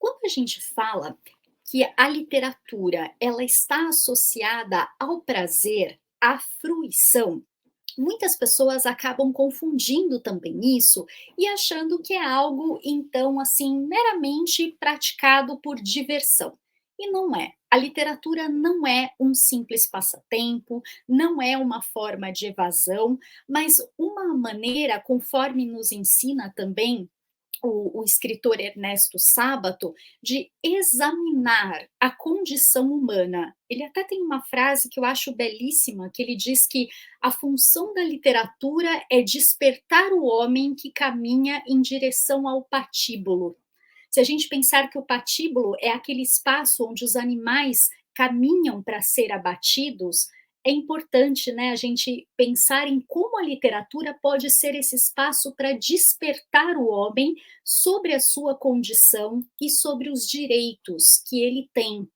Quando a gente fala que a literatura ela está associada ao prazer, à fruição, muitas pessoas acabam confundindo também isso e achando que é algo, então, assim, meramente praticado por diversão. E não é. A literatura não é um simples passatempo, não é uma forma de evasão, mas uma maneira, conforme nos ensina também o escritor Ernesto Sábato, de examinar a condição humana. Ele até tem uma frase que eu acho belíssima, que ele diz que a função da literatura é despertar o homem que caminha em direção ao patíbulo. Se a gente pensar que o patíbulo é aquele espaço onde os animais caminham para ser abatidos, é importante, né, a gente pensar em como a literatura pode ser esse espaço para despertar o homem sobre a sua condição e sobre os direitos que ele tem.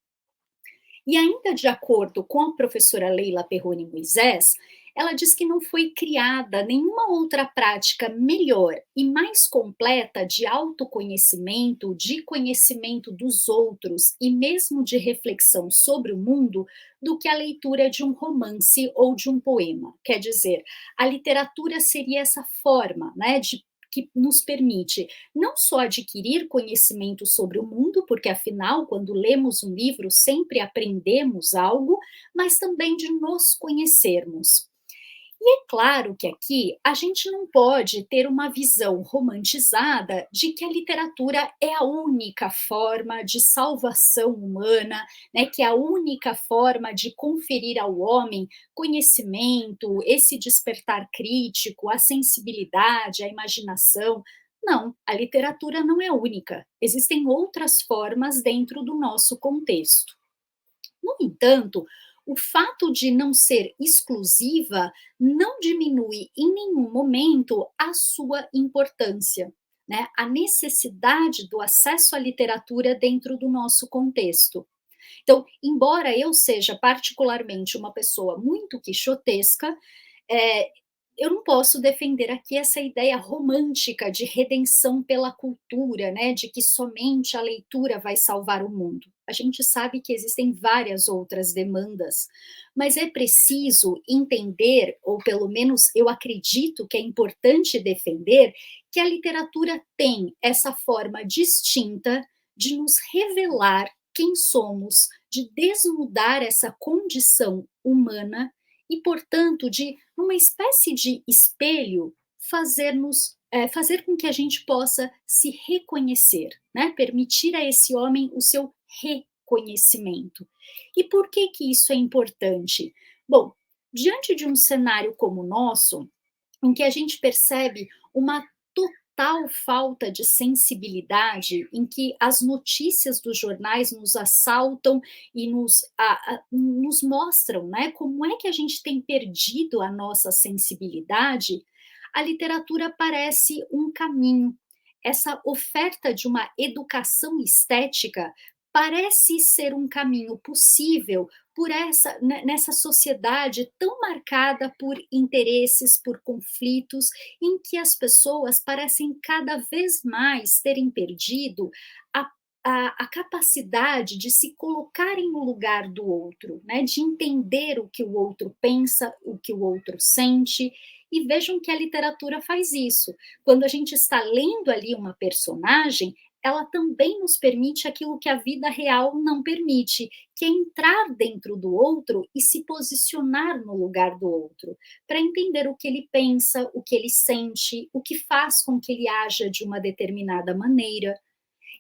E ainda de acordo com a professora Leila Perrone Moisés, ela diz que não foi criada nenhuma outra prática melhor e mais completa de autoconhecimento, de conhecimento dos outros e mesmo de reflexão sobre o mundo do que a leitura de um romance ou de um poema. Quer dizer, a literatura seria essa forma, né, de que nos permite não só adquirir conhecimento sobre o mundo, porque afinal, quando lemos um livro, sempre aprendemos algo, mas também de nos conhecermos. E é claro que aqui a gente não pode ter uma visão romantizada de que a literatura é a única forma de salvação humana, né, que é a única forma de conferir ao homem conhecimento, esse despertar crítico, a sensibilidade, a imaginação. Não, a literatura não é única. Existem outras formas dentro do nosso contexto. No entanto, o fato de não ser exclusiva não diminui em nenhum momento a sua importância, né? A necessidade do acesso à literatura dentro do nosso contexto. Então, embora eu seja particularmente uma pessoa muito quixotesca, eh, eu não posso defender aqui essa ideia romântica de redenção pela cultura, né, de que somente a leitura vai salvar o mundo. A gente sabe que existem várias outras demandas, mas é preciso entender, ou pelo menos eu acredito que é importante defender, que a literatura tem essa forma distinta de nos revelar quem somos, de desnudar essa condição humana e, portanto, de, numa espécie de espelho, fazer com que a gente possa se reconhecer, né? Permitir a esse homem o seu reconhecimento. E por que que isso é importante? Bom, diante de um cenário como o nosso, em que a gente percebe uma total falta de sensibilidade, em que as notícias dos jornais nos assaltam e nos mostram, né, como é que a gente tem perdido a nossa sensibilidade, a literatura parece um caminho. Essa oferta de uma educação estética parece ser um caminho possível por nessa sociedade tão marcada por interesses, por conflitos, em que as pessoas parecem cada vez mais terem perdido a, a capacidade de se colocarem no lugar do outro, né? De entender o que o outro pensa, o que o outro sente. E vejam que a literatura faz isso. Quando a gente está lendo ali uma personagem, ela também nos permite aquilo que a vida real não permite, que é entrar dentro do outro e se posicionar no lugar do outro, para entender o que ele pensa, o que ele sente, o que faz com que ele haja de uma determinada maneira.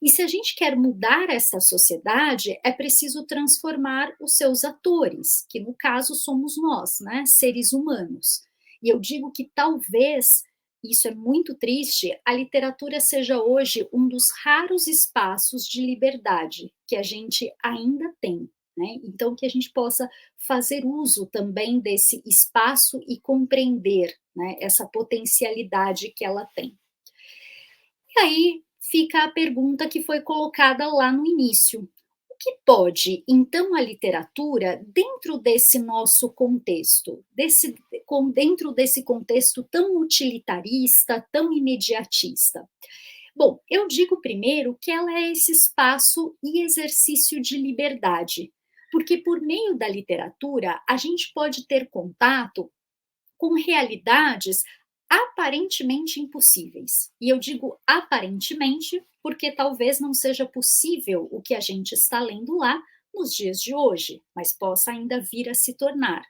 E se a gente quer mudar essa sociedade, é preciso transformar os seus atores, que no caso somos nós, né, seres humanos. E eu digo que talvez, isso é muito triste, a literatura seja hoje um dos raros espaços de liberdade que a gente ainda tem. Né? Então, que a gente possa fazer uso também desse espaço e compreender, né, essa potencialidade que ela tem. E aí fica a pergunta que foi colocada lá no início: o que pode, então, a literatura dentro desse nosso contexto, dentro desse contexto tão utilitarista, tão imediatista? Bom, eu digo primeiro que ela é esse espaço e exercício de liberdade, porque por meio da literatura a gente pode ter contato com realidades aparentemente impossíveis. E eu digo aparentemente porque talvez não seja possível o que a gente está lendo lá nos dias de hoje, mas possa ainda vir a se tornar.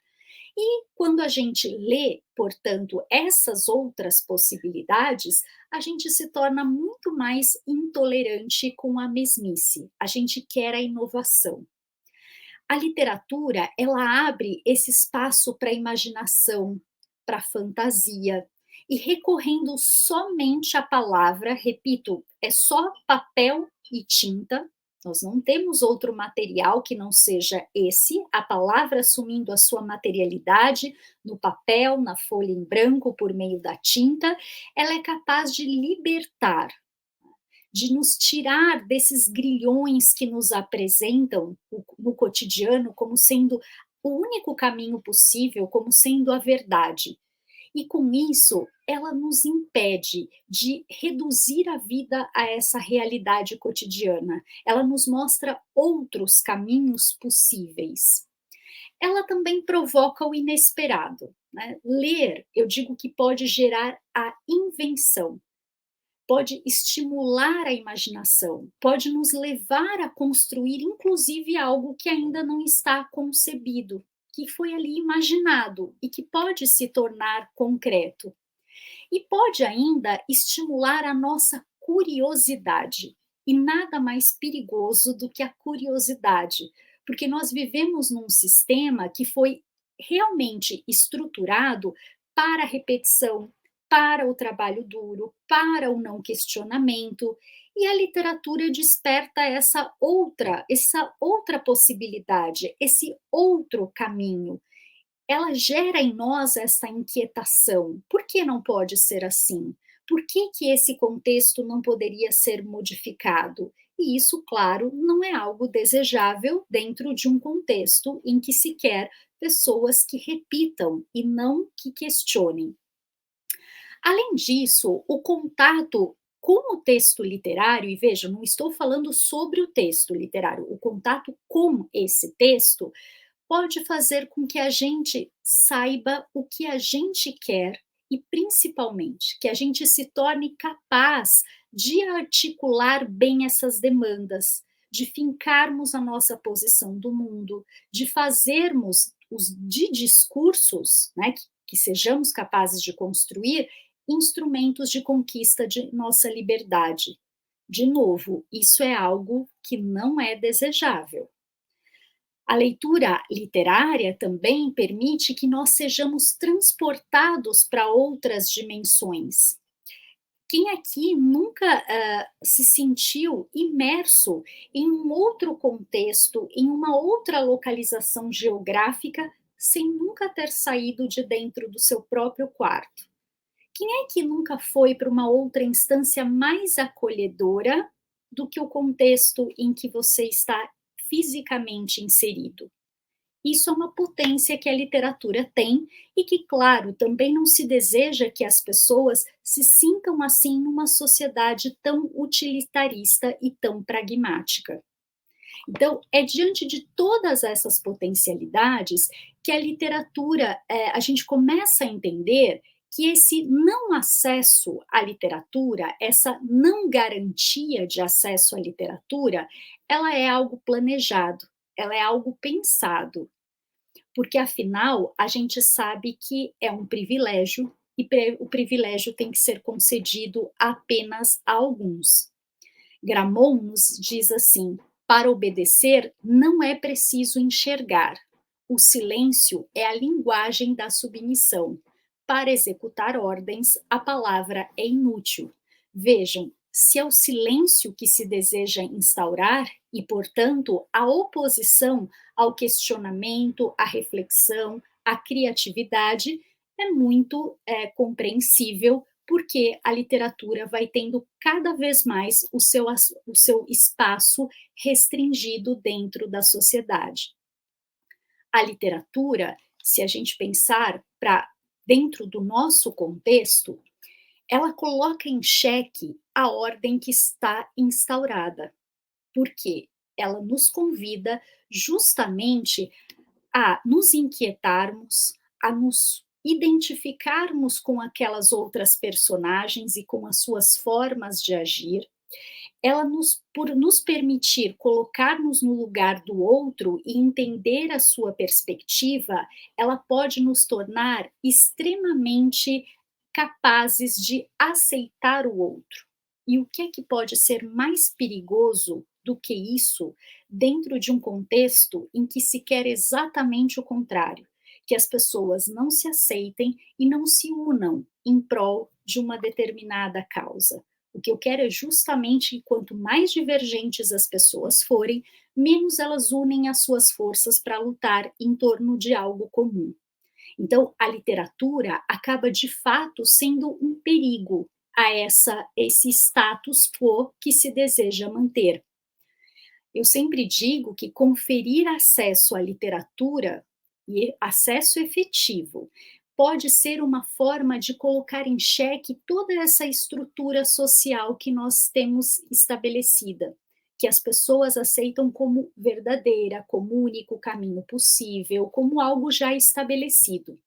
E quando a gente lê, portanto, essas outras possibilidades, a gente se torna muito mais intolerante com a mesmice. A gente quer a inovação. A literatura, ela abre esse espaço para a imaginação, para a fantasia, e recorrendo somente à palavra, repito, é só papel e tinta, nós não temos outro material que não seja esse, a palavra assumindo a sua materialidade no papel, na folha em branco, por meio da tinta, ela é capaz de libertar, de nos tirar desses grilhões que nos apresentam no cotidiano como sendo o único caminho possível, como sendo a verdade. E com isso, ela nos impede de reduzir a vida a essa realidade cotidiana. Ela nos mostra outros caminhos possíveis. Ela também provoca o inesperado, né? Ler, eu digo que pode gerar a invenção, pode estimular a imaginação, pode nos levar a construir, inclusive, algo que ainda não está concebido, que foi ali imaginado e que pode se tornar concreto. E pode ainda estimular a nossa curiosidade. E nada mais perigoso do que a curiosidade, porque nós vivemos num sistema que foi realmente estruturado para a repetição, para o trabalho duro, para o não questionamento, e a literatura desperta essa outra possibilidade, esse outro caminho. Ela gera em nós essa inquietação. Por que não pode ser assim? Por que esse contexto não poderia ser modificado? E isso, claro, não é algo desejável dentro de um contexto em que se quer pessoas que repitam e não que questionem. Além disso, o contato com o texto literário, e veja, não estou falando sobre o texto literário, o contato com esse texto pode fazer com que a gente saiba o que a gente quer e, principalmente, que a gente se torne capaz de articular bem essas demandas, de fincarmos a nossa posição do mundo, de fazermos os de discursos, né, que sejamos capazes de construir instrumentos de conquista de nossa liberdade. De novo, isso é algo que não é desejável. A leitura literária também permite que nós sejamos transportados para outras dimensões. Quem aqui nunca se sentiu imerso em um outro contexto, em uma outra localização geográfica, sem nunca ter saído de dentro do seu próprio quarto? Quem é que nunca foi para uma outra instância mais acolhedora do que o contexto em que você está fisicamente inserido? Isso é uma potência que a literatura tem e que, claro, também não se deseja que as pessoas se sintam assim numa sociedade tão utilitarista e tão pragmática. Então, é diante de todas essas potencialidades que a literatura, a gente começa a entender que esse não acesso à literatura, essa não garantia de acesso à literatura, ela é algo planejado, ela é algo pensado, porque afinal a gente sabe que é um privilégio e o privilégio tem que ser concedido apenas a alguns. Gramont nos diz assim: para obedecer não é preciso enxergar. O silêncio é a linguagem da submissão. Para executar ordens, a palavra é inútil. Vejam, se é o silêncio que se deseja instaurar e, portanto, a oposição ao questionamento, à reflexão, à criatividade, é muito compreensível, porque a literatura vai tendo cada vez mais o seu espaço restringido dentro da sociedade. A literatura, se a gente pensar para dentro do nosso contexto, ela coloca em xeque a ordem que está instaurada, porque ela nos convida justamente a nos inquietarmos, a nos identificarmos com aquelas outras personagens e com as suas formas de agir. Ela por nos permitir colocar-nos no lugar do outro e entender a sua perspectiva, ela pode nos tornar extremamente capazes de aceitar o outro. E o que é que pode ser mais perigoso do que isso, dentro de um contexto em que se quer exatamente o contrário, que as pessoas não se aceitem e não se unam em prol de uma determinada causa. O que eu quero é justamente que quanto mais divergentes as pessoas forem, menos elas unem as suas forças para lutar em torno de algo comum. Então, a literatura acaba de fato sendo um perigo a esse status quo que se deseja manter. Eu sempre digo que conferir acesso à literatura e acesso efetivo pode ser uma forma de colocar em xeque toda essa estrutura social que nós temos estabelecida, que as pessoas aceitam como verdadeira, como o único caminho possível, como algo já estabelecido.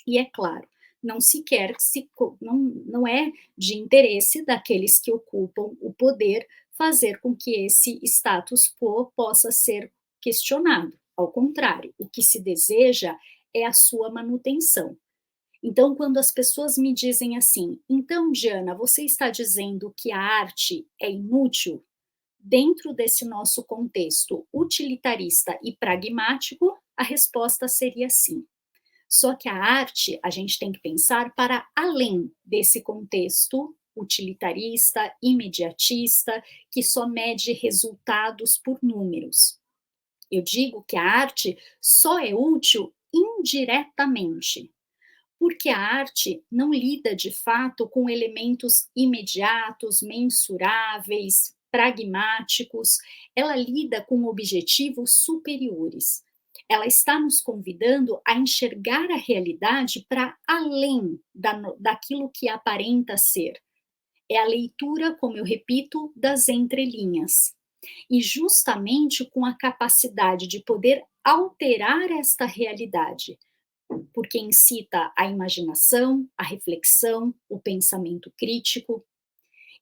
E é claro, não se quer se não é de interesse daqueles que ocupam o poder fazer com que esse status quo possa ser questionado. Ao contrário, o que se deseja é a sua manutenção. Então, quando as pessoas me dizem assim: "Então, Diana, você está dizendo que a arte é inútil?", dentro desse nosso contexto utilitarista e pragmático, a resposta seria sim. Só que a arte, a gente tem que pensar para além desse contexto utilitarista, imediatista, que só mede resultados por números. Eu digo que a arte só é útil indiretamente, porque a arte não lida de fato com elementos imediatos, mensuráveis, pragmáticos, ela lida com objetivos superiores. Ela está nos convidando a enxergar a realidade para além daquilo que aparenta ser. É a leitura, como eu repito, das entrelinhas. E justamente com a capacidade de poder alterar esta realidade, porque incita a imaginação, a reflexão, o pensamento crítico.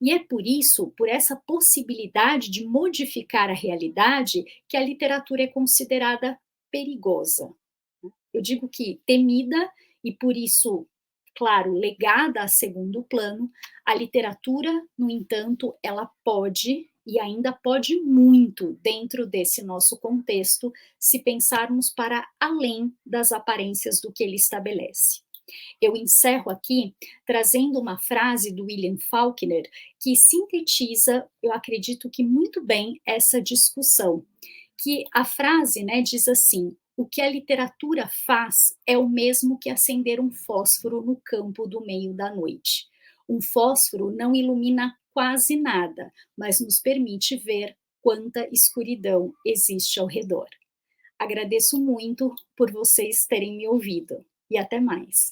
E é por isso, por essa possibilidade de modificar a realidade, que a literatura é considerada perigosa. Eu digo que temida e por isso, claro, legada a segundo plano, a literatura, no entanto, ela pode e ainda pode muito dentro desse nosso contexto, se pensarmos para além das aparências do que ele estabelece. Eu encerro aqui trazendo uma frase do William Faulkner que sintetiza, eu acredito que muito bem, essa discussão. Que a frase, né, diz assim: o que a literatura faz é o mesmo que acender um fósforo no campo do meio da noite. Um fósforo não ilumina quase nada, mas nos permite ver quanta escuridão existe ao redor. Agradeço muito por vocês terem me ouvido e até mais.